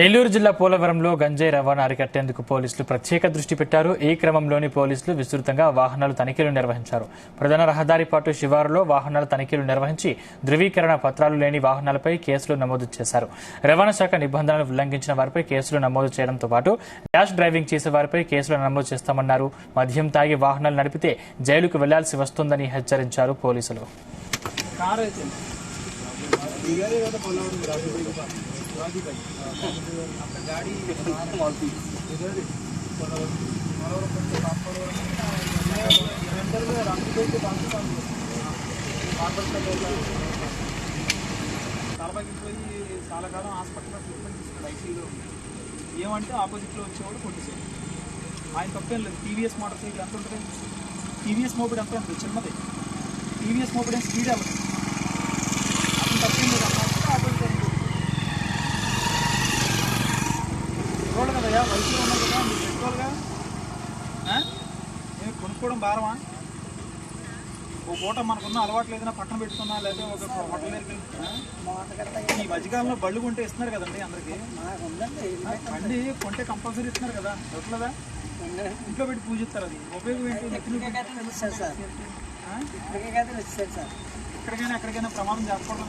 ఏలూరు జిల్లా పోలవరంలో గంజాయి రవాణా అరికట్టేందుకు పోలీసులు ప్రత్యేక దృష్టి పెట్టారు. ఈ క్రమంలోని పోలీసులు విస్తృతంగా వాహనాల తనిఖీలు నిర్వహించారు. ప్రధాన రహదారి పాటు శివారులో వాహనాల తనిఖీలు నిర్వహించి ధృవీకరణ పత్రాలు లేని వాహనాలపై కేసులు నమోదు చేశారు. రవాణా శాఖ నిబంధనలు ఉల్లంఘించిన వారిపై కేసులు నమోదు చేయడంతో పాటు ర్యాష్ డ్రైవింగ్ చేసే వారిపై కేసులు నమోదు చేస్తామన్నారు. మద్యం తాగి వాహనాలు నడిపితే జైలుకు వెళ్లాల్సి వస్తుందని హెచ్చరించారు పోలీసులు. गाड़ी చాలా కాలం హాస్పిటల్లో ట్రీట్మెంట్ తీసుకున్నాడు. ఐసీయూలో ఏమంటే ఆపోజిట్లో వచ్చేవాడు కొట్టేసాడు. ఆయన తప్పేం లేదు. టీవీఎస్ మోటార్ సైకిల్ ఎంత ఉంటుంది? టీవీఎస్ మోపిడ్ ఎంత ఉంటుంది? చిన్నది. టీవీఎస్ మోపిడ్ స్పీడ్ అవ్వదు. అతను తప్పేం లేదు. ఆపోజిట్ పెట్రోల్ కదయా, వయసులో ఉన్నాయి కదా, మీరు పెట్రోల్గా నేను కొనుక్కోవడం భారమా? ఓ పూట మనకున్న అలవాట్లు ఏదైనా పక్కన పెట్టుకున్నా, లేదా ఒక హోటల్ దగ్గరికి ఈ మధ్యకాలంలో బళ్ళు కొంటే ఇస్తున్నారు కదండి అందరికి. బండి కొంటే కంపల్సరీ ఇస్తున్నారు కదా, ఎట్లదా? ఇంట్లో పెట్టి పూజిస్తారు. అది ఉపయోగం ఏంటి? ఎక్కడికైనా ఎక్కడికైనా ప్రమాదం చేసుకోవడం